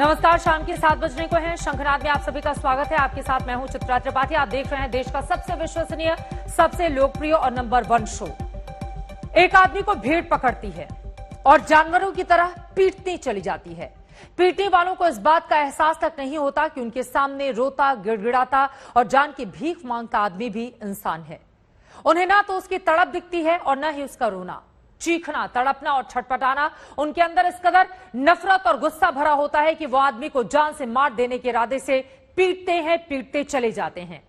नमस्कार, शाम के 7 बजने को है। शंखनाद में आप सभी का स्वागत है। आपके साथ मैं हूं चित्रा त्रिपाठी। आप देख रहे हैं देश का सबसे विश्वसनीय, सबसे लोकप्रिय और नंबर 1 शो। एक आदमी को भीड़ पकड़ती है और जानवरों की तरह पीटती चली जाती है। पीटने वालों को इस बात का एहसास तक नहीं होता कि उनके सामने रोता, गिड़गिड़ाता और जान की भीख मांगता आदमी भी इंसान है। उन्हें ना तो उसकी तड़प दिखती है और न ही उसका रोना। चीखना, तड़पना और छटपटाना उनके अंदर इस कदर नफरत और गुस्सा भरा होता है कि वो आदमी को जान से मार देने के इरादे से पीटते चले जाते हैं।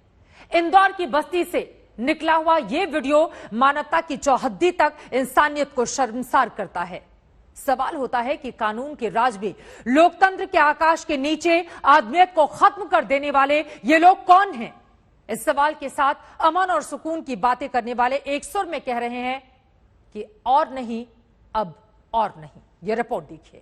इंदौर की बस्ती से निकला हुआ ये वीडियो मानवता की चौहद्दी तक इंसानियत को शर्मसार करता है। सवाल होता है कि कानून के राज में लोकतंत्र के आकाश के नीचे आदमियत को खत्म कर देने वाले ये लोग कौन हैं? इस सवाल के साथ अमन और सुकून की बातें करने वाले एक सुर में कह रहे हैं कि और नहीं, अब और नहीं। ये रिपोर्ट देखिए।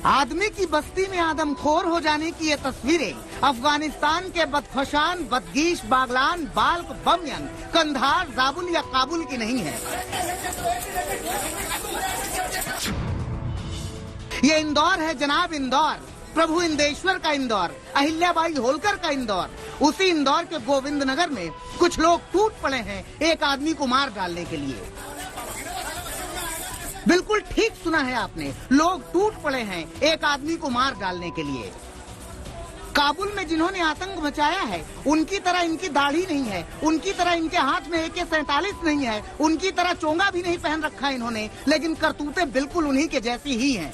आदमी की बस्ती में आदमखोर हो जाने की ये तस्वीरें अफगानिस्तान के बदखशान, बदगीश, बागलान, बाल्क, बमियन, कंधार, जाबुल या काबुल की नहीं है। ये इंदौर है जनाब, इंदौर। प्रभु इंदेश्वर का इंदौर, अहिल्याबाई होलकर का इंदौर। उसी इंदौर के गोविंद नगर में कुछ लोग टूट पड़े हैं एक आदमी को मार डालने के लिए। बिल्कुल ठीक सुना है आपने, लोग टूट पड़े हैं एक आदमी को मार डालने के लिए। काबुल में जिन्होंने आतंक मचाया है उनकी तरह इनकी दाढ़ी नहीं है, उनकी तरह इनके हाथ में AK-47 नहीं है, उनकी तरह चोंगा भी नहीं पहन रखा इन्होंने, लेकिन करतूतें बिल्कुल उन्हीं के जैसी ही हैं।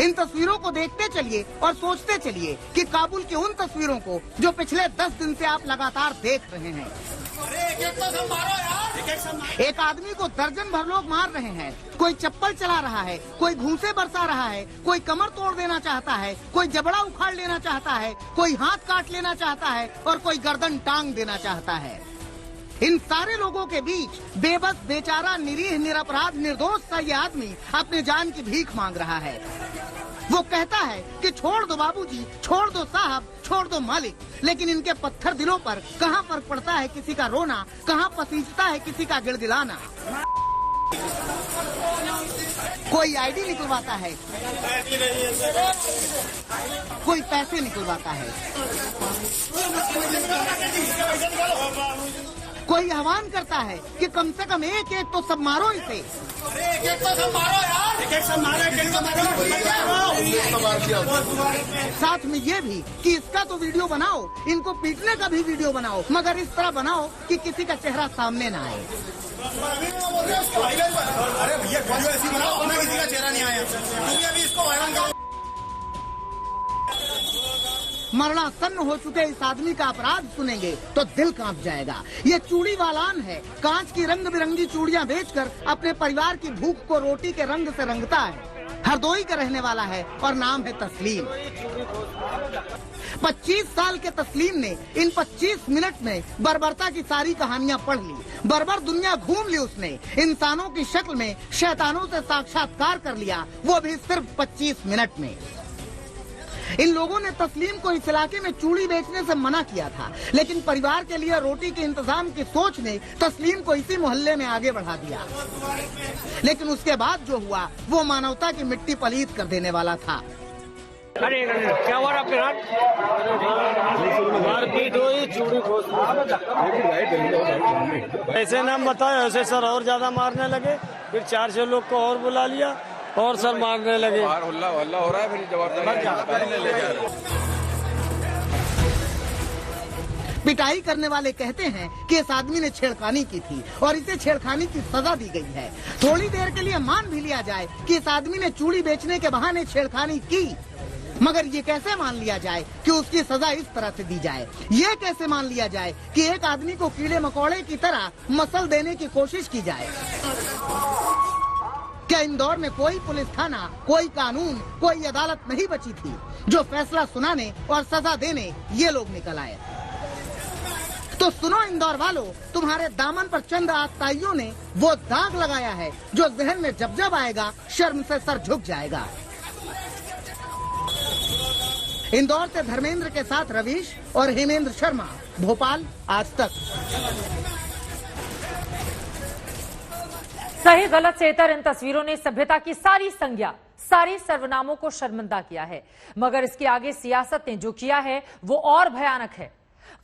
इन तस्वीरों को देखते चलिए और सोचते चलिए कि काबुल की उन तस्वीरों को जो पिछले 10 दिन से आप लगातार देख रहे हैं। एक आदमी को दर्जन भर लोग मार रहे हैं। कोई चप्पल चला रहा है, कोई घूंसे बरसा रहा है, कोई कमर तोड़ देना चाहता है, कोई जबड़ा उखाड़ लेना चाहता है, कोई हाथ काट लेना चाहता है और कोई गर्दन टांग देना चाहता है। इन सारे लोगों के बीच बेबस, बेचारा, निरीह, निरपराध, निर्दोष सा ये आदमी अपने जान की भीख मांग रहा है। वो कहता है कि छोड़ दो बाबूजी, छोड़ दो साहब, छोड़ दो मालिक, लेकिन इनके पत्थर दिलों पर कहाँ फर्क पड़ता है किसी का रोना, कहाँ पसीजता है किसी का गिड़गिड़ाना। कोई आईडी निकलवाता है, कोई पैसे निकलवाता है, कोई आह्वान करता है कि कम से कम एक तो सब मारो इसे। एक तो सब मारो यार, एक सब साथ में ये भी कि इसका तो वीडियो बनाओ, इनको पीटने का भी वीडियो बनाओ, मगर इस तरह बनाओ कि किसी का चेहरा सामने ना आए। अरे भैया ऐसी बनाओ ना किसी का चेहरा नहीं आया, क्योंकि अभी इसको वायरल करो। मरणासन्न हो चुके इस आदमी का अपराध सुनेंगे तो दिल कांप जाएगा। ये चूड़ी वालान है, कांच की रंग बिरंगी चूड़ियां बेचकर अपने परिवार की भूख को रोटी के रंग से रंगता है। हरदोई का रहने वाला है और नाम है तस्लीम। 25 साल के तस्लीम ने इन 25 मिनट में बर्बरता की सारी कहानियां पढ़ ली। बर्बर दुनिया घूम ली उसने, इंसानों की शक्ल में शैतानों से साक्षात्कार कर लिया, वो भी सिर्फ 25 मिनट में। इन लोगों ने तस्लीम को इस इलाके में चूड़ी बेचने से मना किया था, लेकिन परिवार के लिए रोटी के इंतजाम की सोच ने तस्लीम को इसी मोहल्ले में आगे बढ़ा दिया। लेकिन उसके बाद जो हुआ वो मानवता की मिट्टी पलीत कर देने वाला था। अरे क्या हुआ आपके साथ? मारपीट हुई, चूड़ी ऐसे नाम बताए, ऐसे सर और ज्यादा मारने लगे। फिर 4-6 लोग को और बुला लिया और सर मारने लगे। हल्ला हो रहा है, फिर जवाब पिटाई करने वाले कहते हैं कि इस आदमी ने छेड़खानी की थी और इसे छेड़खानी की सजा दी गई है। थोड़ी देर के लिए मान भी लिया जाए कि इस आदमी ने चूड़ी बेचने के बहाने छेड़खानी की, मगर ये कैसे मान लिया जाए कि उसकी सजा इस तरह से दी जाए? ये कैसे मान लिया जाए कि एक आदमी को कीड़े मकोड़े की तरह मसल देने की कोशिश की जाए? क्या इंदौर में कोई पुलिस थाना, कोई कानून, कोई अदालत नहीं बची थी जो फैसला सुनाने और सजा देने ये लोग निकल आए? तो तो सुनो इंदौर वालों, तुम्हारे दामन पर चंद आतताइयों ने वो दाग लगाया है जो जहन में जब जब आएगा शर्म से सर झुक जाएगा। इंदौर से धर्मेंद्र के साथ रवीश और हेमेंद्र शर्मा, भोपाल, आज तक। सही गलत से इतर इन तस्वीरों ने सभ्यता की सारी संज्ञा, सारी सर्वनामों को शर्मिंदा किया है, मगर इसके आगे सियासत ने जो किया है वो और भयानक है।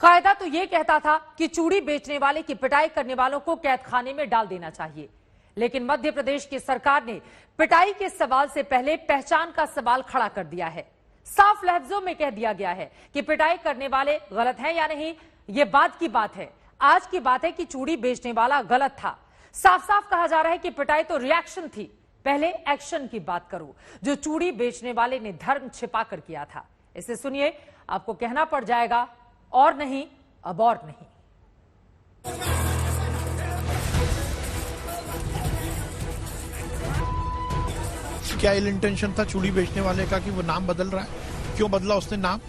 कायदा तो ये कहता था कि चूड़ी बेचने वाले की पिटाई करने वालों को कैद खाने में डाल देना चाहिए, लेकिन मध्य प्रदेश की सरकार ने पिटाई के सवाल से पहले पहचान का सवाल खड़ा कर दिया है। साफ लफ्जों में कह दिया गया है कि पिटाई करने वाले गलत हैं या नहीं, ये बात की बात है। आज की बात है कि चूड़ी बेचने वाला गलत था। साफ साफ कहा जा रहा है कि पिटाई तो रिएक्शन थी, पहले एक्शन की बात करो जो चूड़ी बेचने वाले ने धर्म छिपा कर किया था। इसे सुनिए, आपको कहना पड़ जाएगा और नहीं, अब और नहीं। क्या इल इंटेंशन था चूड़ी बेचने वाले का कि वो नाम बदल रहा है? क्यों बदला उसने नाम?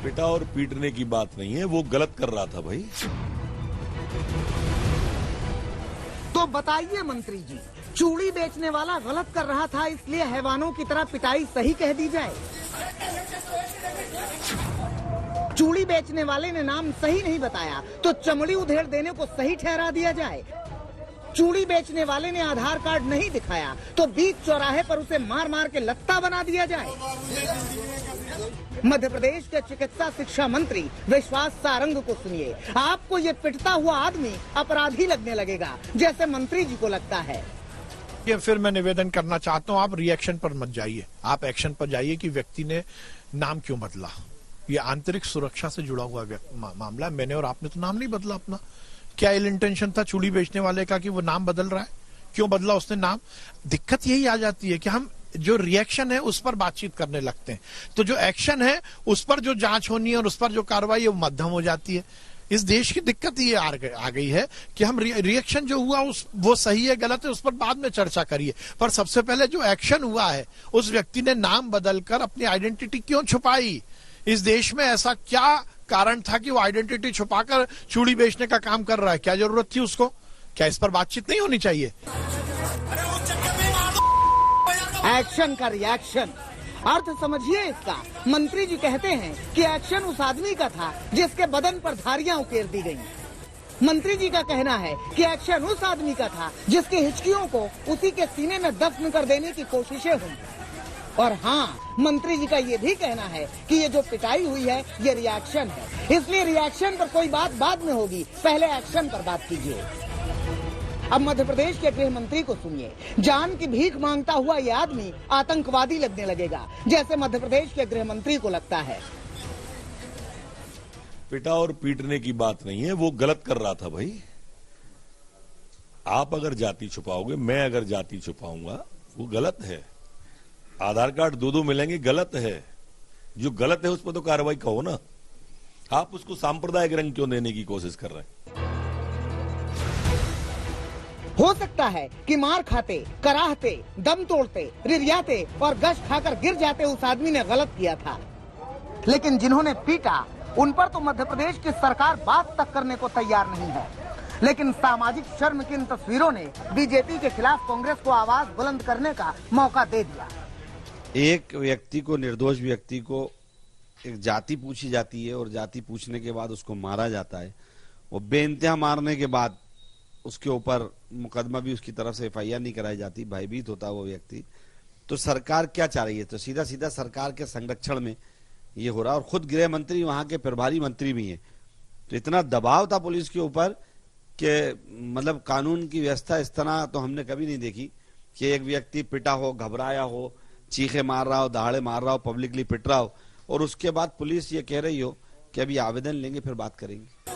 पिटा और पीटने की बात नहीं है, वो गलत कर रहा था भाई। तो बताइए मंत्री जी, चूड़ी बेचने वाला गलत कर रहा था इसलिए हैवानों की तरह पिटाई सही कह दी जाए? चूड़ी बेचने वाले ने नाम सही नहीं बताया तो चमड़ी उधेड़ देने को सही ठहरा दिया जाए? चूड़ी बेचने वाले ने आधार कार्ड नहीं दिखाया तो बीच चौराहे पर उसे मार मार के लत्ता बना दिया जाए? मध्य प्रदेश के चिकित्सा शिक्षा मंत्री विश्वास सारंग को सुनिए, आपको ये पिटता हुआ आदमी अपराधी लगने लगेगा जैसे मंत्री जी को लगता है। ये फिर मैं निवेदन करना चाहता हूँ, आप रिएक्शन पर मत जाइए, आप एक्शन पर जाइए कि व्यक्ति ने नाम क्यों बदला। ये आंतरिक सुरक्षा से जुड़ा हुआ मामला है। मैंने और आपने तो नाम नहीं बदला अपना। क्या इल इंटेंशन था चूड़ी बेचने वाले का कि वो नाम बदल रहा है? क्यों बदला उसने नाम? दिक्कत यही आ जाती है कि हम जो रिएक्शन है उस पर बातचीत करने लगते हैं, तो जो एक्शन है उस पर जो जांच होनी है और उस पर जो कार्रवाई है वो मध्यम हो जाती है। इस देश की दिक्कत ये आ गई है कि हम रिएक्शन जो हुआ वो सही है गलत है उस पर बाद में चर्चा करिए, पर सबसे पहले जो एक्शन हुआ है उस व्यक्ति ने नाम बदलकर अपनी आइडेंटिटी क्यों छुपाई? इस देश में ऐसा क्या कारण था कि वो आइडेंटिटी छुपाकर चूड़ी बेचने का काम कर रहा है? क्या जरूरत थी उसको? क्या इस पर बातचीत नहीं होनी चाहिए? एक्शन का रिएक्शन, अर्थ समझिए इसका। मंत्री जी कहते हैं कि एक्शन उस आदमी का था जिसके बदन पर धारियां उकेर दी गईं। मंत्री जी का कहना है कि एक्शन उस आदमी का था जिसकी हिचकियों को उसी के सीने में दफन कर देने की कोशिशें हुई। और हाँ, मंत्री जी का ये भी कहना है कि ये जो पिटाई हुई है ये रिएक्शन है, इसलिए रिएक्शन पर कोई बात बाद में होगी, पहले एक्शन पर बात कीजिए। अब मध्य प्रदेश के गृह मंत्री को सुनिए, जान की भीख मांगता हुआ ये आदमी आतंकवादी लगने लगेगा जैसे मध्य प्रदेश के गृह मंत्री को लगता है। पिटा और पीटने की बात नहीं है, वो गलत कर रहा था भाई। आप अगर जाति छुपाओगे, मैं अगर जाति छुपाऊंगा, वो गलत है। आधार कार्ड दो मिलेंगे, गलत है। जो गलत है उस पर तो कार्रवाई कहो ना। आप उसको सांप्रदायिक रंग क्यों देने की कोशिश कर रहे हैं? हो सकता है कि मार खाते, कराहते, दम तोड़ते, रिरियाते और गश खाकर गिर जाते उस आदमी ने गलत किया था, लेकिन जिन्होंने पीटा उन पर तो मध्य प्रदेश की सरकार बात तक करने को तैयार नहीं है। लेकिन सामाजिक शर्म की इन तस्वीरों ने बीजेपी के खिलाफ कांग्रेस को आवाज बुलंद करने का मौका दे दिया। एक व्यक्ति को, निर्दोष व्यक्ति को एक जाति पूछी जाती है और जाति पूछने के बाद उसको मारा जाता है। वो बेइंतहा मारने के बाद उसके ऊपर मुकदमा भी उसकी तरफ से एफआईआर नहीं कराई जाती, भयभीत होता है वो व्यक्ति। तो सरकार क्या चाह रही है? तो सीधा सीधा सरकार के संरक्षण में ये हो रहा है। और खुद गृह मंत्री वहां के प्रभारी मंत्री भी हैं, तो इतना दबाव था पुलिस के ऊपर कि मतलब कानून की व्यवस्था इस तरह तो हमने कभी नहीं देखी कि एक व्यक्ति पिटा हो, घबराया हो, चीखे मार रहा हो, दहाड़े मार रहा हो, पब्लिकली पिट रहा हो और उसके बाद पुलिस ये कह रही हो कि अभी आवेदन लेंगे फिर बात करेंगे।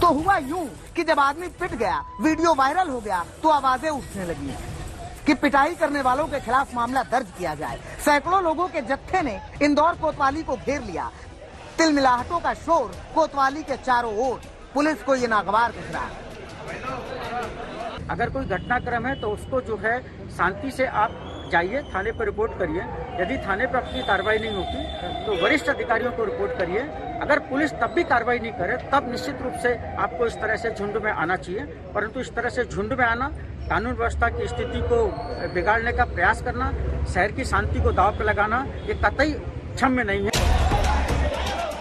तो हुआ यूं कि जब आदमी पिट गया, वीडियो वायरल हो गया, तो आवाजें उठने लगी कि पिटाई करने वालों के खिलाफ मामला दर्ज किया जाए। सैकड़ों लोगों के जत्थे ने इंदौर कोतवाली को घेर लिया। तिलमिलाहटों का शोर कोतवाली के चारों ओर। पुलिस को ये नागवार गुजरा। अगर कोई घटनाक्रम है तो उसको जो है शांति से आप जाइए, थाने पर रिपोर्ट करिए। यदि थाने पर अपनी कार्रवाई नहीं होती तो वरिष्ठ अधिकारियों को रिपोर्ट करिए। अगर पुलिस तब भी कार्रवाई नहीं करे तब निश्चित रूप से आपको इस तरह से झुंड में आना चाहिए। परंतु इस तरह से झुंड में आना, कानून व्यवस्था की स्थिति को बिगाड़ने का प्रयास करना, शहर की शांति को दांव पर लगाना, ये कतई क्षम्य नहीं है।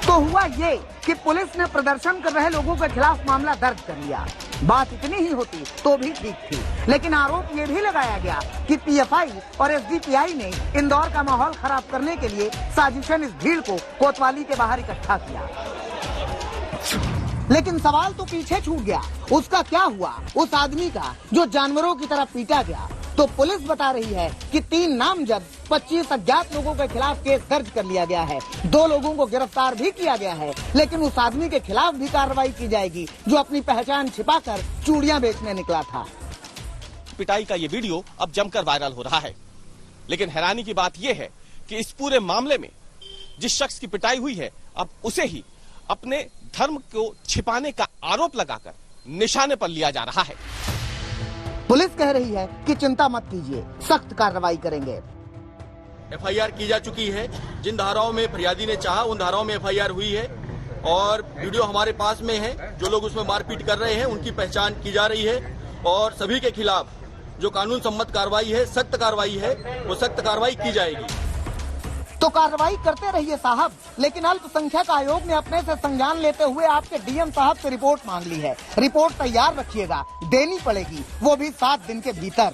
तो हुआ ये कि पुलिस ने प्रदर्शन कर रहे लोगों के खिलाफ मामला दर्ज कर लिया। बात इतनी ही होती तो भी ठीक थी, लेकिन आरोप ये भी लगाया गया कि पीएफआई और एसडीपीआई ने इंदौर का माहौल खराब करने के लिए साजिशन इस भीड़ को कोतवाली के बाहर इकट्ठा किया। लेकिन सवाल तो पीछे छूट गया, उसका क्या हुआ उस आदमी का जो जानवरों की तरह पीटा गया। तो पुलिस बता रही है कि 3 नामजद 25 अज्ञात लोगों के खिलाफ केस दर्ज कर लिया गया है। 2 लोगों को गिरफ्तार भी किया गया है, लेकिन उस आदमी के खिलाफ भी कार्रवाई की जाएगी जो अपनी पहचान छिपाकर चूड़ियां बेचने निकला था। पिटाई का ये वीडियो अब जमकर वायरल हो रहा है, लेकिन हैरानी की बात यह है कि इस पूरे मामले में जिस शख्स की पिटाई हुई है, अब उसे ही अपने धर्म को छिपाने का आरोप लगाकर निशाने पर लिया जा रहा है। पुलिस कह रही है कि चिंता मत कीजिए, सख्त कार्रवाई करेंगे। एफआईआर की जा चुकी है। जिन धाराओं में फरियादी ने चाहा उन धाराओं में एफआईआर हुई है और वीडियो हमारे पास में है। जो लोग उसमें मारपीट कर रहे हैं उनकी पहचान की जा रही है और सभी के खिलाफ जो कानून सम्मत कार्रवाई है, सख्त कार्रवाई है, वो सख्त कार्रवाई की जाएगी। तो कार्रवाई करते रहिए साहब, लेकिन अल्पसंख्यक आयोग ने अपने से संज्ञान लेते हुए आपके डीएम साहब से रिपोर्ट मांग ली है। रिपोर्ट तैयार रखिएगा, देनी पड़ेगी, वो भी 7 दिन के भीतर।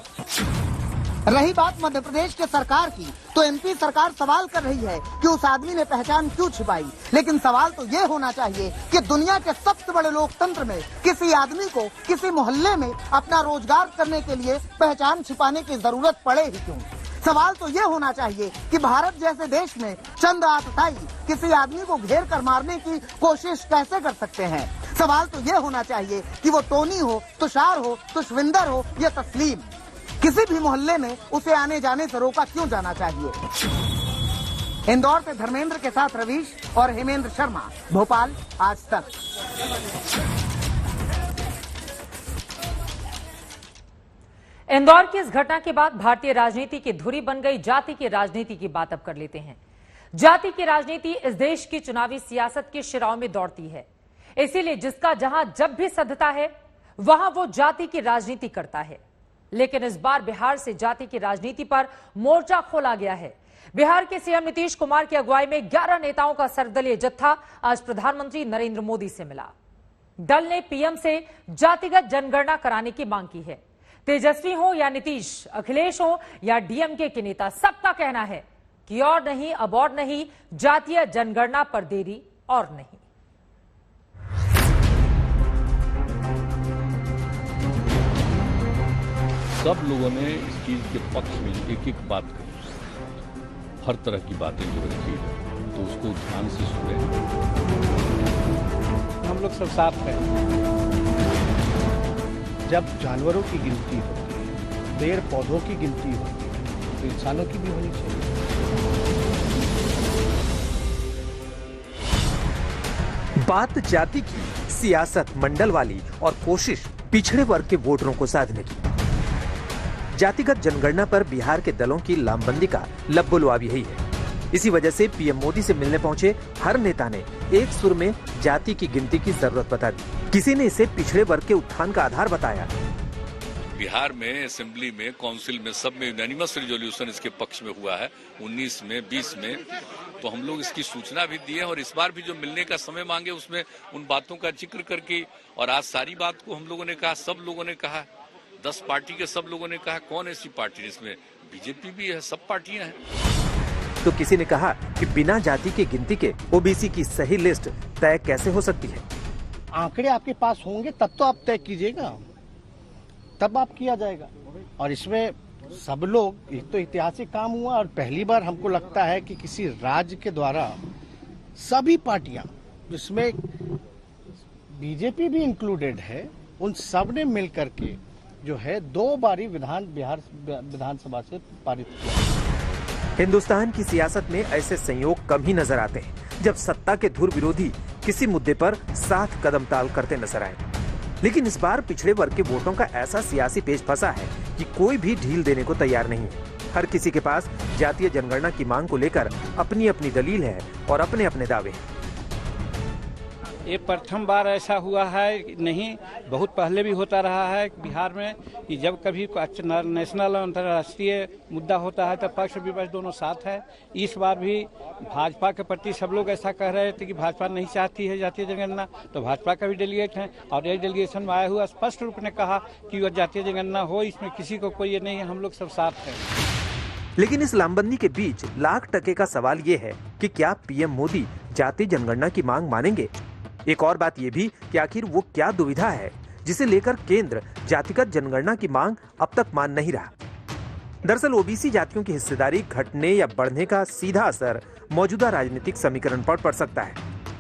रही बात मध्य प्रदेश के सरकार की, तो एमपी सरकार सवाल कर रही है कि उस आदमी ने पहचान क्यों छिपाई। लेकिन सवाल तो ये होना चाहिए कि दुनिया के सबसे बड़े लोकतंत्र में किसी आदमी को किसी मोहल्ले में अपना रोजगार करने के लिए पहचान छिपाने की जरूरत पड़े ही क्यों। सवाल तो ये होना चाहिए कि भारत जैसे देश में चंद आतताई किसी आदमी को घेर कर मारने की कोशिश कैसे कर सकते हैं। सवाल तो ये होना चाहिए कि वो टोनी हो, तुषार हो, तुषविंदर हो या तस्लीम, किसी भी मोहल्ले में उसे आने जाने से रोका क्यों जाना चाहिए। इंदौर से धर्मेंद्र के साथ रवीश और हेमेंद्र शर्मा, भोपाल, आज तक। इंदौर की इस घटना के बाद भारतीय राजनीति की धुरी बन गई जाति की राजनीति की बात अब कर लेते हैं। जाति की राजनीति इस देश की चुनावी सियासत के शिराओं में दौड़ती है, इसीलिए जिसका जहां जब भी सद्धता है वहां वो जाति की राजनीति करता है। लेकिन इस बार बिहार से जाति की राजनीति पर मोर्चा खोला गया है। बिहार के सीएम नीतीश कुमार की अगुवाई में 11 नेताओं का सर्वदलीय जत्था आज प्रधानमंत्री नरेंद्र मोदी से मिला। दल ने पीएम से जातिगत जनगणना कराने की मांग की है। तेजस्वी हो या नीतीश, अखिलेश हो या डीएमके के नेता, सबका कहना है कि और नहीं अब और नहीं, जातीय जनगणना पर देरी और नहीं। सब लोगों ने इस चीज के पक्ष में एक एक बात कही, हर तरह की बातें जो रखी है, तो उसको ध्यान से सुने। हम लोग सब साथ हैं। जब जानवरों की गिनती होती है, पेड़ पौधों की गिनती होती है, तो इंसानों की भी होनी चाहिए। बात जाति की, सियासत मंडल वाली और कोशिश पिछड़े वर्ग के वोटरों को साधने की। जातिगत जनगणना पर बिहार के दलों की लामबंदी का लब्बोलुआब यही है। इसी वजह से पीएम मोदी से मिलने पहुंचे हर नेता ने एक सुर में जाति की गिनती की जरूरत बता दी। किसी ने इसे पिछड़े वर्ग के उत्थान का आधार बताया। बिहार में असेंबली में, काउंसिल में, सब में यूनानिमस रिजोल्यूशन इसके पक्ष में हुआ है, 19 में, 20 में। तो हम लोग इसकी सूचना भी दिए और इस बार भी जो मिलने का समय मांगे उसमें उन बातों का जिक्र करके, और आज सारी बात को हम लोगों ने कहा, सब लोगों ने कहा, 10 पार्टी के सब लोगों ने कहा। कौन ऐसी पार्टी जिसमें बीजेपी भी है, सब पार्टियां हैं। तो किसी ने कहा कि बिना जाति की गिनती के ओबीसी की सही लिस्ट तय कैसे हो सकती है। आंकड़े आपके पास होंगे तब तो आप तय कीजिएगा, तब आप किया जाएगा। और इसमें सब लोग, ये तो ऐतिहासिक काम हुआ और पहली बार हमको लगता है कि किसी राज्य के द्वारा सभी पार्टियां, जिसमें बीजेपी भी इंक्लूडेड है, उन सब ने मिल करके जो है 2 बारी बिहार विधानसभा से पारित किया। हिंदुस्तान की सियासत में ऐसे संयोग कम ही नजर आते हैं जब सत्ता के धुर विरोधी किसी मुद्दे पर साथ कदम ताल करते नजर आए। लेकिन इस बार पिछड़े वर्ग के वोटों का ऐसा सियासी पेच फंसा है कि कोई भी ढील देने को तैयार नहीं है। हर किसी के पास जातीय जनगणना की मांग को लेकर अपनी अपनी दलील है और अपने अपने दावे हैं। ये प्रथम बार ऐसा हुआ है नहीं, बहुत पहले भी होता रहा है बिहार में कि जब कभी नेशनल अंतर्राष्ट्रीय मुद्दा होता है तब पक्ष विपक्ष दोनों साथ है। इस बार भी भाजपा के प्रति सब लोग ऐसा कह रहे थे कि भाजपा नहीं चाहती है जातीय जनगणना, तो भाजपा का भी डेलीगेट है और एक डेलीगेशन में आया हुआ स्पष्ट रूप ने कहा कि वह जातीय जनगणना हो, इसमें किसी को कोई ये नहीं है, हम लोग सब साथ हैं। लेकिन इस लामबंदी के बीच लाख टके का सवाल ये है कि क्या पीएम मोदी जातीय जनगणना की मांग मानेंगे। एक और बात ये भी कि आखिर वो क्या दुविधा है जिसे लेकर केंद्र जातिगत जनगणना की मांग अब तक मान नहीं रहा। दरअसल ओबीसी जातियों की हिस्सेदारी घटने या बढ़ने का सीधा असर मौजूदा राजनीतिक समीकरण पर पड़ सकता है।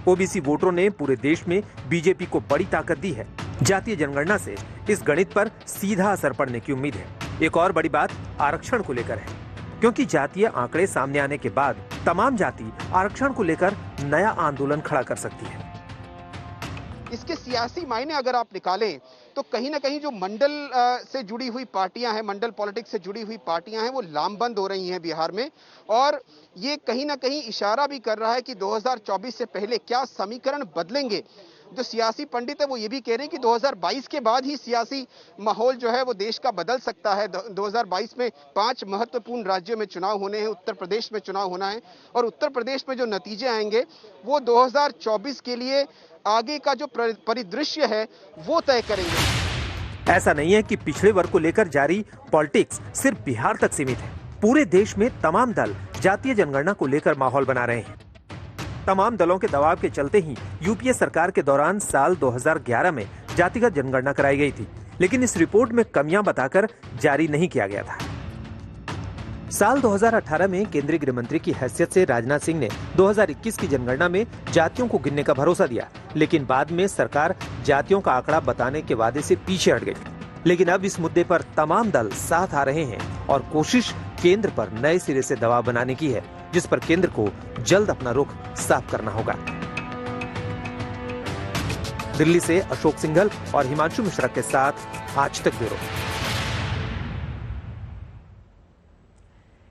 ओबीसी वोटरों ने पूरे देश में बीजेपी को बड़ी ताकत दी है। जातीय जनगणना से इस गणित पर सीधा असर पड़ने की उम्मीद है। एक और बड़ी बात आरक्षण को लेकर है, क्योंकि जातीय आंकड़े सामने आने के बाद तमाम जाति आरक्षण को लेकर नया आंदोलन खड़ा कर सकती है। इसके सियासी मायने अगर आप निकालें तो कहीं ना कहीं जो मंडल से जुड़ी हुई पार्टियां हैं, मंडल पॉलिटिक्स से जुड़ी हुई पार्टियां हैं, वो लामबंद हो रही हैं बिहार में। और ये कहीं ना कहीं इशारा भी कर रहा है कि 2024 से पहले क्या समीकरण बदलेंगे। जो सियासी पंडित है वो ये भी कह रहे हैं कि 2022 के बाद ही सियासी माहौल जो है वो देश का बदल सकता है। 2022 में 5 महत्वपूर्ण राज्यों में चुनाव होने हैं, उत्तर प्रदेश में चुनाव होना है और उत्तर प्रदेश में जो नतीजे आएंगे वो 2024 के लिए आगे का जो परिदृश्य है वो तय करेंगे। ऐसा नहीं है कि पिछड़े वर्ग को लेकर जारी पॉलिटिक्स सिर्फ बिहार तक सीमित है। पूरे देश में तमाम दल जातीय जनगणना को लेकर माहौल बना रहे हैं। तमाम दलों के दबाव के चलते ही यूपीए सरकार के दौरान साल 2011 में जातिगत जनगणना कराई गई थी, लेकिन इस रिपोर्ट में कमियां बताकर जारी नहीं किया गया था। साल 2018 में केंद्रीय गृह मंत्री की हैसियत से राजनाथ सिंह ने 2021 की जनगणना में जातियों को गिनने का भरोसा दिया, लेकिन बाद में सरकार जातियों का आंकड़ा बताने के वादे से पीछे हट गई। लेकिन अब इस मुद्दे पर तमाम दल साथ आ रहे हैं और कोशिश केंद्र पर नए सिरे से दबाव बनाने की है, जिस पर केंद्र को जल्द अपना रुख साफ करना होगा। दिल्ली से अशोक सिंघल और हिमांशु मिश्रा के साथ आज तक ब्यूरो।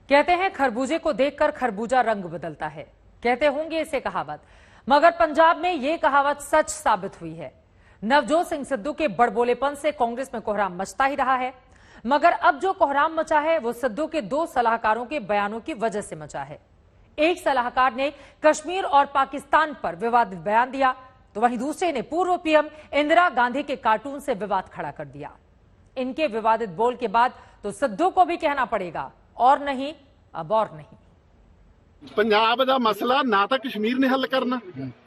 कहते हैं खरबूजे को देखकर खरबूजा रंग बदलता है, कहते होंगे इसे कहावत, मगर पंजाब में ये कहावत सच साबित हुई है। नवजोत सिंह सिद्धू के बड़बोलेपन से कांग्रेस में कोहराम मचता ही रहा है, मगर अब जो कोहराम मचा है वो सिद्धू के 2 सलाहकारों के बयानों की वजह से मचा है। एक सलाहकार ने कश्मीर और पाकिस्तान पर विवादित बयान दिया, तो वहीं दूसरे ने पूर्व पीएम इंदिरा गांधी के कार्टून से विवाद खड़ा कर दिया। इनके विवादित बोल के बाद तो सिद्धू को भी कहना पड़ेगा, और नहीं अब और नहीं। पंजाब दा मसला ना तो कश्मीर ने हल करना,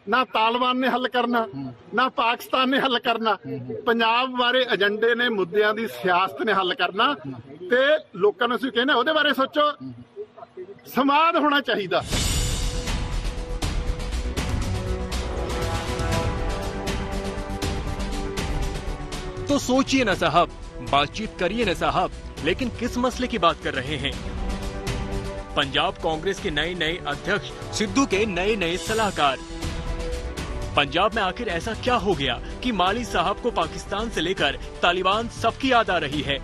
ना तालिबान ने हल करना, ना पाकिस्तान ने हल करना। पंजाब बारे एजेंडे ने मुद्दों की सियासत ने हल करना ते लोकां नूं कहना उहदे बारे सोचो, संवाद होना चाहिए। तो सोचिए ना साहब, बातचीत करिए ना साहब, लेकिन किस मसले की बात कर रहे हैं? पंजाब कांग्रेस के नए नए अध्यक्ष, सिद्धू के नए नए सलाहकार। पंजाब में आखिर ऐसा क्या हो गया कि माली साहब को पाकिस्तान से लेकर तालिबान सबकी याद आ रही है?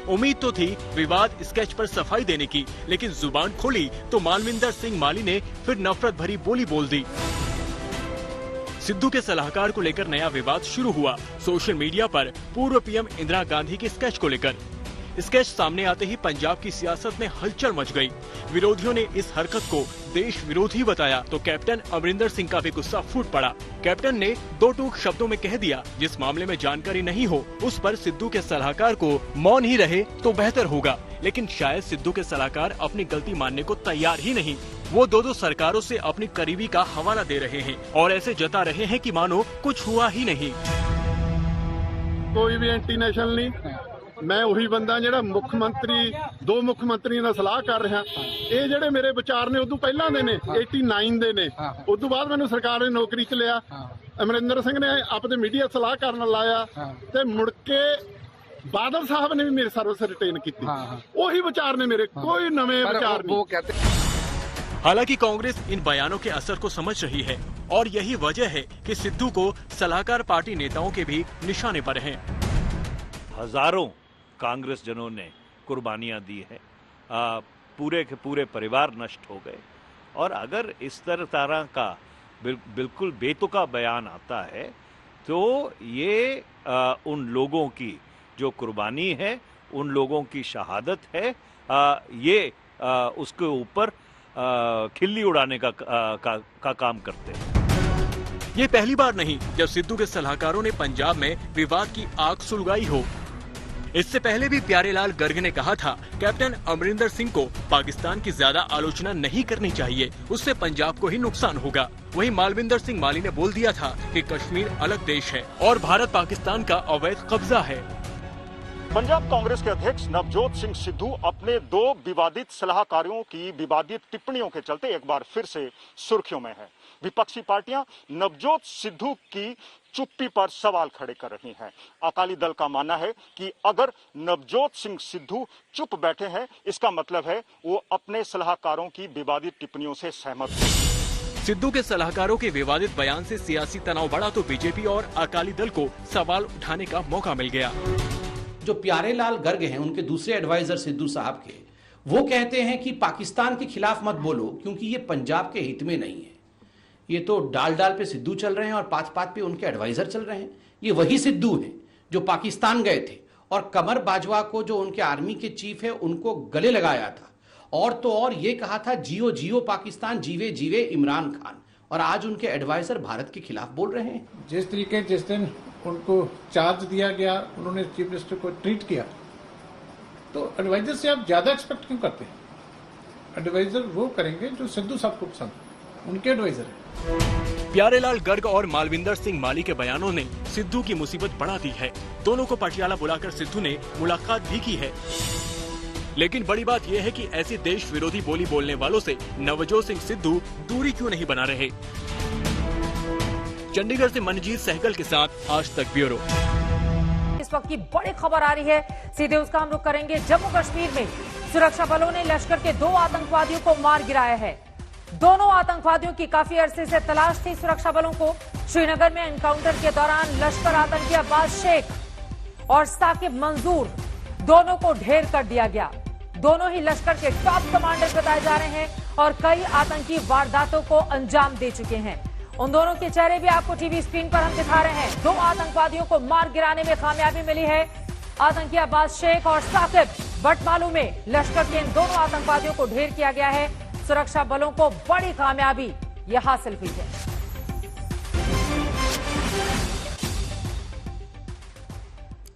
उम्मीद तो थी विवाद स्केच पर सफाई देने की, लेकिन जुबान खोली तो मालविंदर सिंह माली ने फिर नफरत भरी बोली बोल दी। सिद्धू के सलाहकार को लेकर नया विवाद शुरू हुआ सोशल मीडिया पर पूर्व पीएम इंदिरा गांधी के स्केच को लेकर। स्केच सामने आते ही पंजाब की सियासत में हलचल मच गई। विरोधियों ने इस हरकत को देश विरोधी बताया तो कैप्टन अमरिंदर सिंह का भी गुस्सा फूट पड़ा। कैप्टन ने 2 टूक शब्दों में कह दिया, जिस मामले में जानकारी नहीं हो उस पर सिद्धू के सलाहकार को मौन ही रहे तो बेहतर होगा। लेकिन शायद सिद्धू के सलाहकार अपनी गलती मानने को तैयार ही नहीं। वो 2 सरकारों से अपनी करीबी का हवाला दे रहे हैं और ऐसे जता रहे हैं कि मानो कुछ हुआ ही नहीं। कोई भी एंटी नेशनल नहीं, मैं उही बंदा ਜਿਹੜਾ ਮੁੱਖ ਮੰਤਰੀ 2 ਮੁੱਖ ਮੰਤਰੀਆਂ ਦਾ ਸਲਾਹ ਕਰ ਰਿਹਾ। ਇਹ ਜਿਹੜੇ ਮੇਰੇ ਵਿਚਾਰ ਨੇ ਉਦੋਂ ਪਹਿਲਾਂ ਦੇ ਨੇ, 89 ਦੇ ਨੇ। ਉਦੋਂ ਬਾਅਦ ਮੈਨੂੰ ਸਰਕਾਰ ਨੇ ਨੌਕਰੀ 'ਚ ਲਿਆ। ਅਮਰਿੰਦਰ ਸਿੰਘ ਨੇ ਆਪਦੇ ਮੀਡੀਆ ਸਲਾਹ ਕਰਨ ਲਾਇਆ ਤੇ ਮੁੜ ਕੇ ਬਾਦਲ ਸਾਹਿਬ ਨੇ भी मेरे सर्विस रिटेन की। वही विचार ने मेरे, कोई नवे विचार नहीं। हालांकि कांग्रेस इन बयानों के असर को समझ रही है और यही वजह है कि सिद्धू को सलाहकार पार्टी नेताओं के भी निशाने पर हैं। हजारों कांग्रेस जनों ने कुर्बानियां दी है, पूरे के पूरे परिवार नष्ट हो गए, और अगर इस तरह का बिल्कुल बेतुका बयान आता है तो ये उन लोगों की जो कुर्बानी है, उन लोगों की शहादत है, ये उसके ऊपर खिल्ली उड़ाने का काम करते हैं। ये पहली बार नहीं जब सिद्धू के सलाहकारों ने पंजाब में विवाद की आग सुलगाई हो। इससे पहले भी प्यारेलाल गर्ग ने कहा था कैप्टन अमरिंदर सिंह को पाकिस्तान की ज्यादा आलोचना नहीं करनी चाहिए, उससे पंजाब को ही नुकसान होगा। वहीं मालविंदर सिंह माली ने बोल दिया था कि कश्मीर अलग देश है और भारत पाकिस्तान का अवैध कब्जा है। पंजाब कांग्रेस के अध्यक्ष नवजोत सिंह सिद्धू अपने 2 विवादित सलाहकारों की विवादित टिप्पणियों के चलते एक बार फिर से सुर्खियों में है। विपक्षी पार्टियां नवजोत सिद्धू की चुप्पी पर सवाल खड़े कर रही हैं। अकाली दल का मानना है कि अगर नवजोत सिंह सिद्धू चुप बैठे हैं, इसका मतलब है वो अपने सलाहकारों की विवादित टिप्पणियों से सहमत हैं। सिद्धू के सलाहकारों के विवादित बयान से सियासी तनाव बढ़ा तो बीजेपी और अकाली दल को सवाल उठाने का मौका मिल गया। जो प्यारेलाल गर्ग हैं, उनके दूसरे एडवाइजर सिद्धू साहब के, वो कहते हैं कि पाकिस्तान के खिलाफ मत बोलो क्योंकि ये पंजाब के हित में नहीं है। ये तो डाल डाल पे सिद्धू चल रहे हैं और पात पात पे उनके एडवाइजर चल रहे हैं। ये वही सिद्धू हैं जो पाकिस्तान गए थे और कमर बाजवा को, जो उनके आर्मी के चीफ है, उनको गले लगाया था और तो और ये कहा था जियो जियो पाकिस्तान, जीवे जीवे इमरान खान, और आज उनके एडवाइजर भारत के खिलाफ बोल रहे हैं। जिस तरीके जिस दिन उनको चार्ज दिया गया, उन्होंने चीफ मिनिस्टर को ट्रीट किया, तो एडवाइजर से आप ज्यादा एक्सपेक्ट क्यों करते हैं? एडवाइजर वो करेंगे जो सिद्धू साहब को पसंद, उनके एडवाइजर है। प्यारेलाल गर्ग और मालविंदर सिंह माली के बयानों ने सिद्धू की मुसीबत बढ़ा दी है। दोनों को पटियाला बुलाकर सिद्धू ने मुलाकात भी की है। लेकिन बड़ी बात यह है कि ऐसे देश विरोधी बोली बोलने वालों से नवजोत सिंह सिद्धू दूरी क्यों नहीं बना रहे। चंडीगढ़ से मनजीत सहगल के साथ आज तक ब्यूरो। इस वक्त की बड़ी खबर आ रही है, सीधे उसका हम रुख करेंगे। जम्मू कश्मीर में सुरक्षा बलों ने लश्कर के 2 आतंकवादियों को मार गिराया है। दोनों आतंकवादियों की काफी अरसे से तलाश थी सुरक्षा बलों को। श्रीनगर में एनकाउंटर के दौरान लश्कर आतंकी अब्बास शेख और साकिब मंजूर दोनों को ढेर कर दिया गया। दोनों ही लश्कर के टॉप कमांडर बताए जा रहे हैं और कई आतंकी वारदातों को अंजाम दे चुके हैं। उन दोनों के चेहरे भी आपको टीवी स्क्रीन पर हम दिखा रहे हैं। 2 आतंकवादियों को मार गिराने में कामयाबी मिली है। आतंकी अब्बास शेख और साकिब बटमालू में लश्कर के इन दोनों आतंकवादियों को ढेर किया गया है। सुरक्षा बलों को बड़ी कामयाबी यह हासिल हुई है।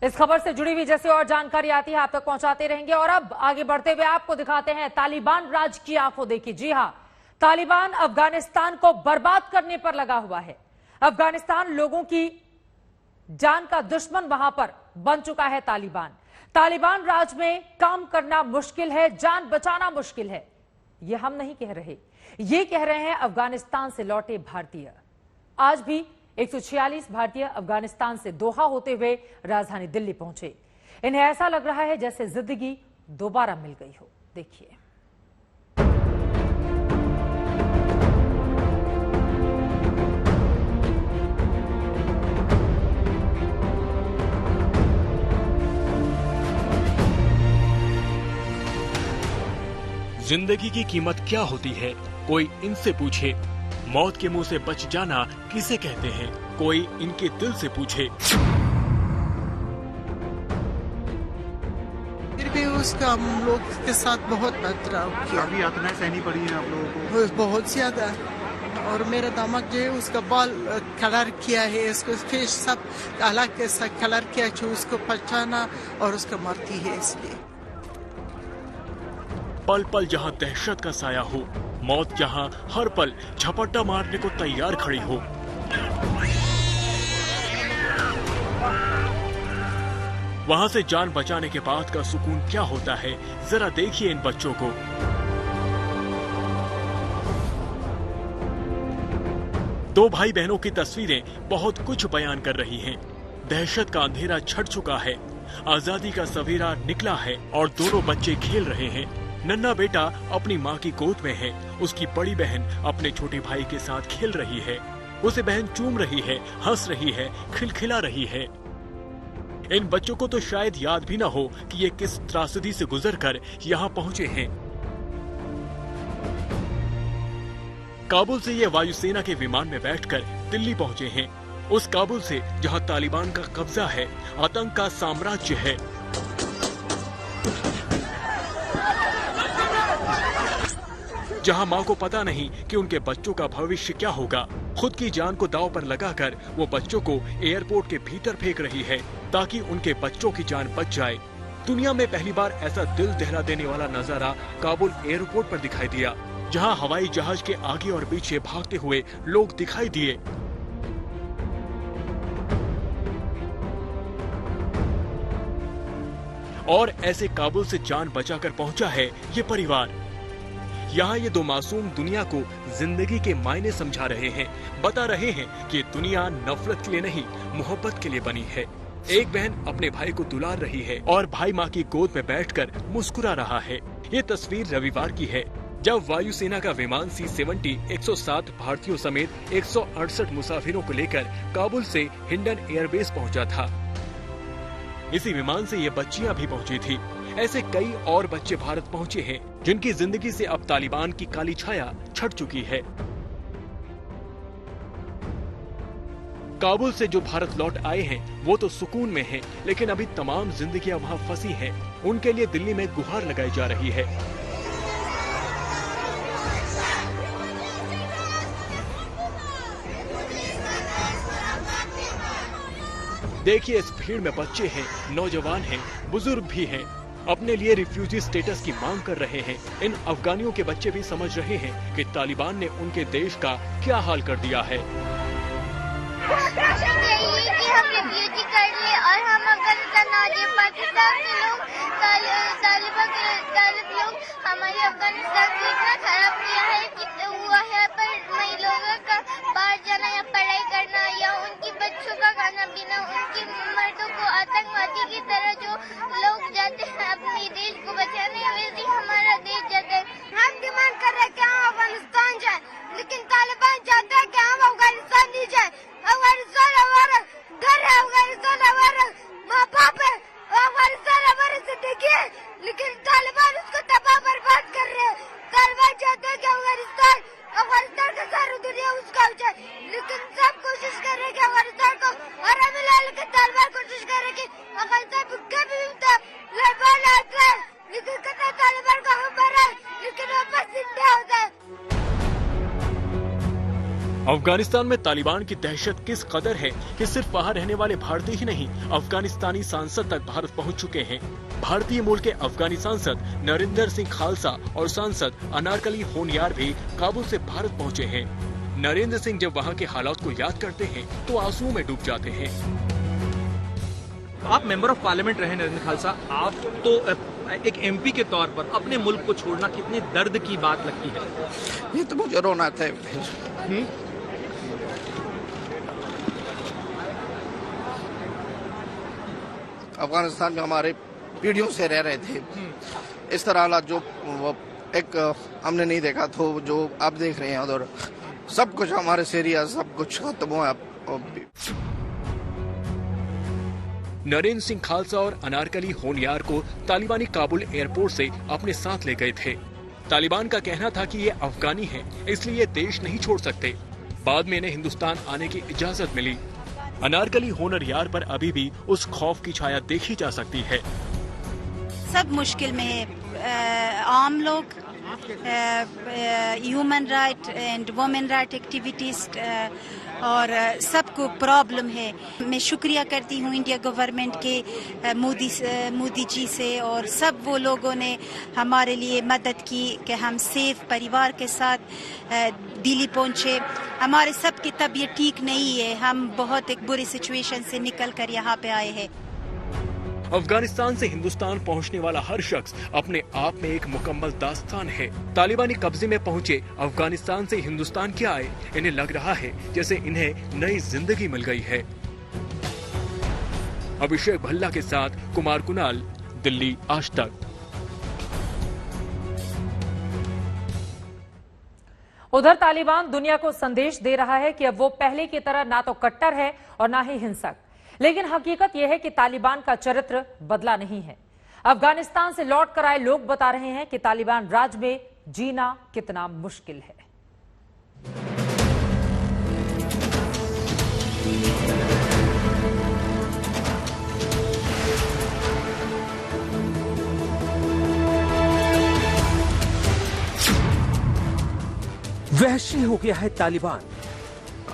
इस खबर से जुड़ी हुई जैसे और जानकारी आती है आप तक पहुंचाते रहेंगे। और अब आगे बढ़ते हुए आपको दिखाते हैं तालिबान राज की आंखों देखी। जी हां, तालिबान अफगानिस्तान को बर्बाद करने पर लगा हुआ है। अफगानिस्तान लोगों की जान का दुश्मन वहां पर बन चुका है तालिबान राज में काम करना मुश्किल है, जान बचाना मुश्किल है। ये हम नहीं कह रहे, ये कह रहे हैं अफगानिस्तान से लौटे भारतीय। आज भी 146 भारतीय अफगानिस्तान से दोहा होते हुए राजधानी दिल्ली पहुंचे। इन्हें ऐसा लग रहा है जैसे जिंदगी दोबारा मिल गई हो। देखिए। जिंदगी की कीमत क्या होती है, कोई इनसे पूछे। मौत के मुंह से बच जाना किसे कहते हैं, कोई इनके दिल से पूछे। फिर भी उसका हम लोग के साथ बहुत बदलाव किया। अभी यातनाएं सहनी पड़ी हैं आप लोगों को? बहुत ज्यादा। और मेरा दामाद जो है उसका बाल कलर किया है, उसको फेस सब अलग कैसा कलर किया जो उसको पहचाना और उसको मरती है। इसलिए पल पल जहां दहशत का साया हो, मौत जहां हर पल झपट्टा मारने को तैयार खड़ी हो। वहां से जान बचाने के बाद का सुकून क्या होता है, जरा देखिए इन बच्चों को। दो भाई बहनों की तस्वीरें बहुत कुछ बयान कर रही हैं। दहशत का अंधेरा छट चुका है, आजादी का सवेरा निकला है और दोनों बच्चे खेल रहे हैं। नन्हा बेटा अपनी माँ की गोद में है, उसकी बड़ी बहन अपने छोटे भाई के साथ खेल रही है। उसे बहन चूम रही है, हंस रही है, खिलखिला रही है। इन बच्चों को तो शायद याद भी ना हो कि ये किस त्रासदी से गुजरकर यहाँ पहुंचे हैं। काबुल से ये वायुसेना के विमान में बैठकर दिल्ली पहुंचे हैं, उस काबुल से जहां तालिबान का कब्जा है, आतंक का साम्राज्य है। जहां मां को पता नहीं कि उनके बच्चों का भविष्य क्या होगा, खुद की जान को दांव पर लगाकर वो बच्चों को एयरपोर्ट के भीतर फेंक रही है ताकि उनके बच्चों की जान बच जाए। दुनिया में पहली बार ऐसा दिल दहला देने वाला नजारा काबुल एयरपोर्ट पर दिखाई दिया, जहां हवाई जहाज के आगे और पीछे भागते हुए लोग दिखाई दिए। और ऐसे काबुल से जान बचाकर पहुंचा है ये परिवार। यहाँ ये दो मासूम दुनिया को जिंदगी के मायने समझा रहे हैं, बता रहे हैं कि दुनिया नफरत के लिए नहीं, मोहब्बत के लिए बनी है। एक बहन अपने भाई को दुलार रही है और भाई माँ की गोद में बैठकर मुस्कुरा रहा है। ये तस्वीर रविवार की है, जब वायुसेना का विमान C-70 107 भारतीयों समेत 168 मुसाफिरों को लेकर काबुल से हिंडन एयरबेस पहुंचा था। इसी विमान से ये बच्चियां भी पहुंची थी। ऐसे कई और बच्चे भारत पहुंचे हैं, जिनकी जिंदगी से अब तालिबान की काली छाया छट चुकी है। काबुल से जो भारत लौट आए हैं वो तो सुकून में हैं, लेकिन अभी तमाम जिंदगियां वहां फंसी हैं। उनके लिए दिल्ली में गुहार लगाई जा रही है। देखिए, इस भीड़ में बच्चे हैं, नौजवान हैं, बुजुर्ग भी हैं, अपने लिए रिफ्यूजी स्टेटस की मांग कर रहे हैं। इन अफगानियों के बच्चे भी समझ रहे हैं कि तालिबान ने उनके देश का क्या हाल कर दिया है। यही कि हम रिफ्यूजी कर ले और हम अफगानिस्तान आ जाए। पाकिस्तान के लोग तालिबान के लोग हमारे अफगानिस्तान को इतना खराब किया है कि हुआ है, पर महिलाओं का बाहर जाना या पढ़ाई करना या उनकी बच्चों का खाना पीना, उनके मर्दों को आतंकवादी की तरह जो लोग जाते हैं अपने देश को बचाने, वैसे हमारा देश जाता है। हम डिमांड कर रहे हैं कि हम अफगानिस्तान जाए, लेकिन तालिबान चाहता है कि हम अफगानिस्तान नहीं जाए। अफगानिस्तान हमारा घर है, अफगानिस्तान हमारा माँ बाप है, अफगानिस्तान हमारी जिंदगी है, लेकिन तालिबान उसको तबाह बर्बाद कर रहे हैं। तालिबान चाहते हैं कि अफगानिस्तान का सारी दुनिया उसका हो जाए, लेकिन सब कोशिश कर रहे हैं कि अफगानिस्तान को और मिला, लेकिन तालिबान कोशिश कर रहे हैं कि अफगानिस्तान कभी लड़वाना आता है, लेकिन कहता तालिबान को हम मरा, लेकिन वापस जिंदा होता है। अफगानिस्तान में तालिबान की दहशत किस कदर है कि सिर्फ वहां रहने वाले भारतीय ही नहीं, अफगानिस्तानी सांसद तक भारत पहुंच चुके हैं। भारतीय मूल के अफगानी सांसद नरेंद्र सिंह खालसा और सांसद अनारकली होनियार भी काबुल से भारत पहुंचे हैं। नरेंद्र सिंह जब वहां के हालात को याद करते हैं तो आंसुओं में डूब जाते हैं। आप मेंबर ऑफ पार्लियामेंट रहे नरेंद्र खालसा, आप तो एक MP के तौर पर अपने मुल्क को छोड़ना कितनी दर्द की बात लगती है। ये तो मुझे रोना था। अफगानिस्तान में हमारे पीढ़ियों से रह रहे थे, इस तरह हालात जो एक हमने नहीं देखा, तो जो आप देख रहे हैं उधर सब कुछ हमारे एरिया सब कुछ खत्म हुआ। नरेंद्र सिंह खालसा और अनारकली होनियार को तालिबानी काबुल एयरपोर्ट से अपने साथ ले गए थे। तालिबान का कहना था कि ये अफगानी हैं, इसलिए ये देश नहीं छोड़ सकते। बाद में इन्हें हिंदुस्तान आने की इजाजत मिली। अनारकली होनियार पर अभी भी उस खौफ की छाया देखी जा सकती है। सब मुश्किल में है। आम लोग human right and women right activities और सबको प्रॉब्लम है। मैं शुक्रिया करती हूँ इंडिया गवर्नमेंट के मोदी जी से, और सब वो लोगों ने हमारे लिए मदद की कि हम सेफ परिवार के साथ दिल्ली पहुँचे। हमारे सब की तबीयत ठीक नहीं है, हम बहुत एक बुरी सिचुएशन से निकल कर यहाँ पे आए हैं। अफगानिस्तान से हिंदुस्तान पहुंचने वाला हर शख्स अपने आप में एक मुकम्मल दास्तान है। तालिबानी कब्जे में पहुंचे अफगानिस्तान से हिंदुस्तान क्या आए, इन्हें लग रहा है जैसे इन्हें नई जिंदगी मिल गई है। अभिषेक भल्ला के साथ कुमार कुणाल, दिल्ली आज तक। उधर तालिबान दुनिया को संदेश दे रहा है कि अब वो पहले की तरह ना तो कट्टर है और ना ही हिंसक, लेकिन हकीकत यह है कि तालिबान का चरित्र बदला नहीं है। अफगानिस्तान से लौट कर आए लोग बता रहे हैं कि तालिबान राज में जीना कितना मुश्किल है। वहशी हो गया है तालिबान।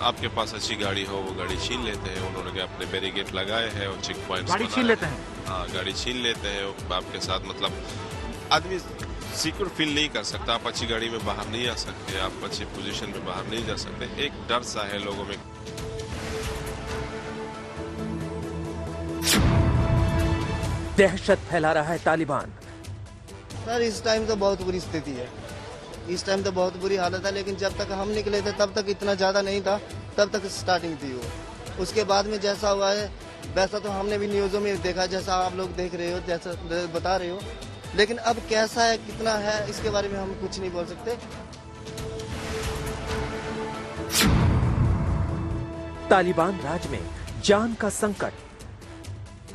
आपके पास अच्छी गाड़ी हो वो गाड़ी छीन लेते हैं। उन्होंने अपने बैरिकेड लगाए हैं और चेक पॉइंट्स गाड़ी छीन लेते हैं। हाँ, गाड़ी छीन लेते हैं। आपके साथ मतलब आदमी सिक्योर फील नहीं कर सकता। आप अच्छी गाड़ी में बाहर नहीं आ सकते, आप अच्छी पोजीशन में बाहर नहीं जा सकते। एक डर सा है लोगों में। दहशत फैला रहा है तालिबान। सर इस टाइम तो बहुत बुरी स्थिति है, इस टाइम तो बहुत बुरी हालत है, लेकिन जब तक हम निकले थे तब तक इतना ज्यादा नहीं था, तब तक स्टार्टिंग थी वो। उसके बाद में जैसा हुआ है वैसा तो हमने भी न्यूज़ों में देखा, जैसा आप लोग देख रहे हो, जैसा बता रहे हो, लेकिन अब कैसा है कितना है इसके बारे में हम कुछ नहीं बोल सकते। तालिबान राज में जान का संकट।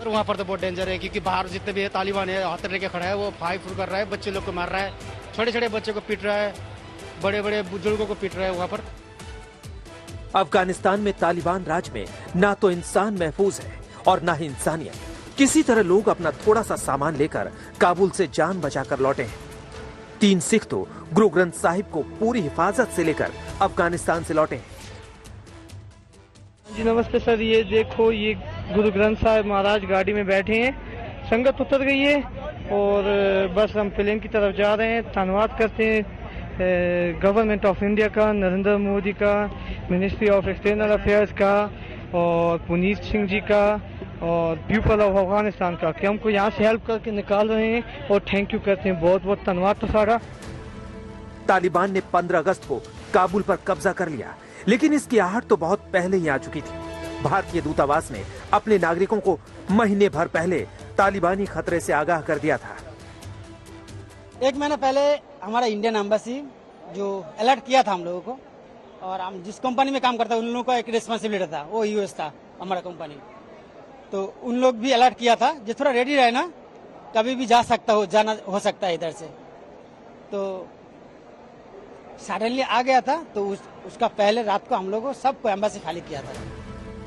और वहाँ पर तो बहुत डेंजर है, क्योंकि बाहर जितने भी है तालिबान है हाथ लेके खड़ा है, वो फाइट कर रहा है, बच्चे लोग को मार रहा है, छोटे छोटे बच्चों को पीट रहा है, बड़े बड़े बुजुर्गों को पीट रहा है वहाँ पर। अफगानिस्तान में तालिबान राज में ना तो इंसान महफूज है और ना ही इंसानियत। किसी तरह लोग अपना थोड़ा सा सामान लेकर काबुल से जान बचाकर लौटे हैं। 3 सिख तो गुरु ग्रंथ साहिब को पूरी हिफाजत से लेकर अफगानिस्तान से लौटे हैं। जी नमस्ते सर, ये देखो ये गुरु ग्रंथ साहिब महाराज गाड़ी में बैठे हैं, संगत उतर गई है और बस हम प्लेन की तरफ जा रहे हैं। धन्यवाद करते हैं गवर्नमेंट ऑफ इंडिया का, नरेंद्र मोदी का, मिनिस्ट्री ऑफ एक्सटर्नल अफेयर्स का और पुनीत सिंह जी का और पीपल ऑफ अफगानिस्तान का कि हमको यहाँ से हेल्प करके निकाल रहे हैं और थैंक यू करते हैं। बहुत बहुत धन्यवाद तो सारा। तालिबान ने 15 अगस्त को काबुल पर कब्जा कर लिया, लेकिन इसकी आहट तो बहुत पहले ही आ चुकी थी। भारतीय दूतावास ने अपने नागरिकों को महीने भर पहले तालिबानी खतरे से आगाह कर दिया था। 1 महीना पहले हमारा इंडियन एम्बेसी जो अलर्ट किया था हम लोगों को, और हम जिस कंपनी में काम करता है उन लोगों का एक रिस्पॉन्सिबिलिटी था, वो यूएस था हमारा कंपनी, तो उन लोग भी अलर्ट किया था जो थोड़ा रेडी रहे ना, कभी भी जाना हो सकता है इधर से। तो सडनली आ गया था, तो उसका पहले रात को हम लोगों सबको एम्बेसी खाली किया था।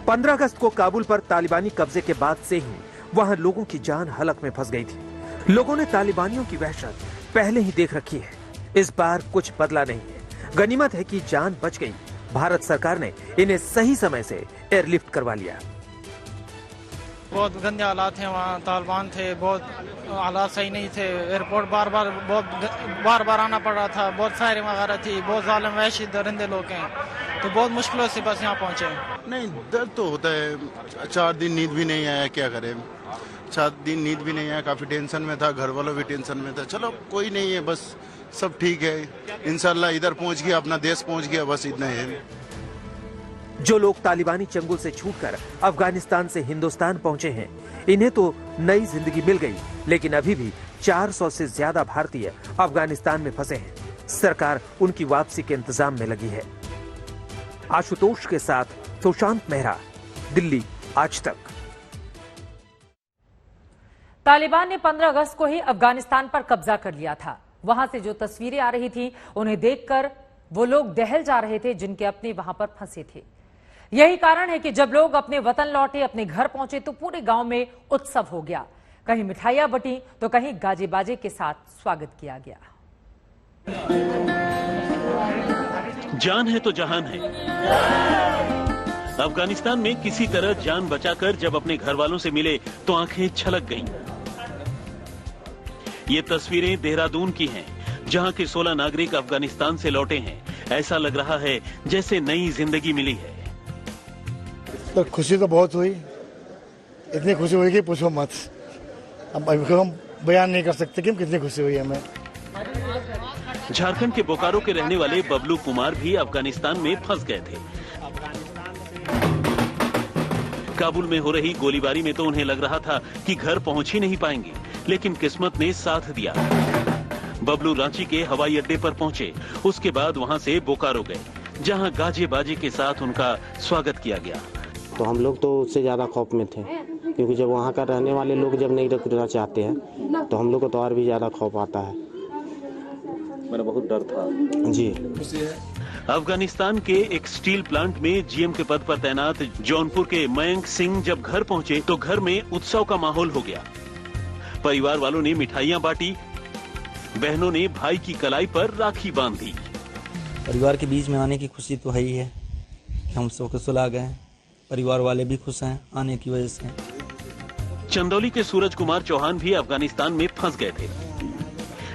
15 अगस्त को काबुल पर तालिबानी कब्जे के बाद से ही वहां लोगों की जान हलक में फंस गई थी। लोगों ने तालिबानियों की वहशत पहले ही देख रखी है। इस बार कुछ बदला नहीं है। गनीमत है कि जान बच गई। भारत सरकार ने इन्हें सही समय से एयरलिफ्ट करवा लिया। बहुत गंदे हालात हैं वहाँ, तालिबान थे, बहुत हालात सही नहीं थे। एयरपोर्ट बार बार आना पड़ रहा था, बहुत फायरिंग वगैरह थी, बहुत जालिम वहशी दरिंदे लोग हैं, तो बहुत मुश्किलों से बस यहाँ पहुँचे। नहीं, दर्द तो होता है। 4 दिन नींद भी नहीं आया, क्या करें। 4 दिन नींद भी नहीं आया, काफी टेंशन में था, घर वालों भी टेंशन में था। चलो कोई नहीं है, बस सब ठीक है इंशाल्लाह। इधर पहुँच गया, अपना देश पहुँच गया, बस इतना है। जो लोग तालिबानी चंगुल से छूटकर अफगानिस्तान से हिंदुस्तान पहुंचे हैं, इन्हें तो नई जिंदगी मिल गई, लेकिन अभी भी 400 से ज्यादा भारतीय अफगानिस्तान में फंसे हैं। सरकार उनकी वापसी के इंतजाम में लगी है। आशुतोष के साथ सुशांत मेहरा, दिल्ली आज तक। तालिबान ने 15 अगस्त को ही अफगानिस्तान पर कब्जा कर लिया था। वहां से जो तस्वीरें आ रही थी, उन्हें देखकर वो लोग दहल जा रहे थे जिनके अपने वहां पर फंसे थे। यही कारण है कि जब लोग अपने वतन लौटे, अपने घर पहुंचे, तो पूरे गांव में उत्सव हो गया। कहीं मिठाइयां बटी तो कहीं गाजे बाजे के साथ स्वागत किया गया। जान है तो जहान है। अफगानिस्तान में किसी तरह जान बचाकर जब अपने घर वालों से मिले तो आंखें छलक गईं। ये तस्वीरें देहरादून की हैं, जहां के 16 नागरिक अफगानिस्तान से लौटे हैं। ऐसा लग रहा है जैसे नई जिंदगी मिली है। तो खुशी तो बहुत हुई, इतनी खुशी हुई कि पूछो मत। अब हम बयान नहीं कर सकते कि कितनी खुशी हुई हमें। झारखंड के बोकारो के रहने वाले बबलू कुमार भी अफगानिस्तान में फंस गए थे। काबुल में हो रही गोलीबारी में तो उन्हें लग रहा था कि घर पहुंच ही नहीं पाएंगे, लेकिन किस्मत ने साथ दिया। बबलू रांची के हवाई अड्डे पर पहुंचे। उसके बाद वहां से बोकारो गए, जहां गाजे बाजे के साथ उनका स्वागत किया गया। तो हम लोग तो उससे ज्यादा खौफ में थे, क्योंकि जब वहाँ का रहने वाले लोग जब नहीं रुकना चाहते हैं तो हम लोग को तो और भी ज्यादा खौफ आता है। मेरा बहुत डर था जी। अफगानिस्तान के एक स्टील प्लांट में जीएम के पद पर तैनात जौनपुर के मयंक सिंह जब घर पहुंचे तो घर में उत्सव का माहौल हो गया। परिवार वालों ने मिठाइयां बांटी, बहनों ने भाई की कलाई पर राखी बांधी। परिवार के बीच में आने की खुशी तो है ही है, हम सब को सुला गए, परिवार वाले भी खुश हैं आने की वजह से। चंदौली के सूरज कुमार चौहान भी अफगानिस्तान में फंस गए थे,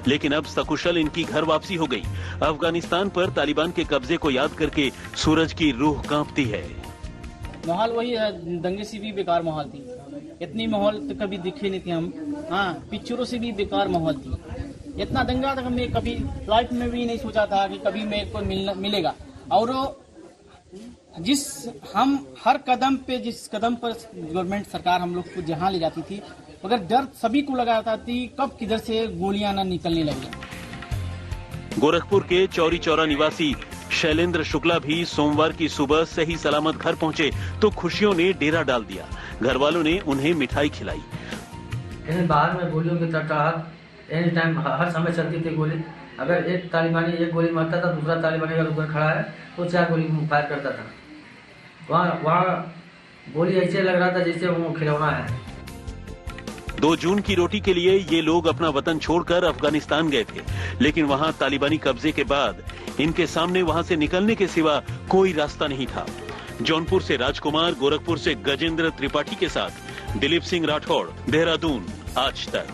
लेकिन अब सकुशल इनकी घर वापसी हो गई। अफगानिस्तान पर तालिबान के कब्जे को याद करके सूरज की रूह कांपती है। माहौल वही है, दंगे से भी बेकार माहौल थी, इतनी माहौल तो कभी दिखे नहीं थी हम। हाँ, पिक्चरों से भी बेकार माहौल थी। इतना दंगा तक मैं कभी लाइफ में भी नहीं सोचा था कि कभी मेरे को मिलेगा। और हम हर कदम पे, जिस कदम पर गवर्नमेंट सरकार हम लोग को जहाँ ले जाती थी, मगर डर सभी को लगा था कि कब किधर से गोलियां न निकलने लगी। गोरखपुर के चौरी चौरा निवासी शैलेंद्र शुक्ला भी सोमवार की सुबह सही सलामत घर पहुंचे तो खुशियों ने डेरा डाल दिया। घर वालों ने उन्हें मिठाई खिलाई। बाहर में गोलियों की तड़तड़ाहट एनी टाइम हर समय चलती थी गोली। अगर एक तालिबानी एक गोली मारता था, दूसरा तालिबानी अगर उधर खड़ा है तो 4 गोली फायर करता था। वहाँ गोली ऐसे लग रहा था जैसे वो खिलौना है। 2 जून की रोटी के लिए ये लोग अपना वतन छोड़कर अफगानिस्तान गए थे, लेकिन वहां तालिबानी कब्जे के बाद इनके सामने वहां से निकलने के सिवा कोई रास्ता नहीं था। जौनपुर से राजकुमार, गोरखपुर से गजेंद्र त्रिपाठी के साथ दिलीप सिंह राठौड़, देहरादून, आज तक।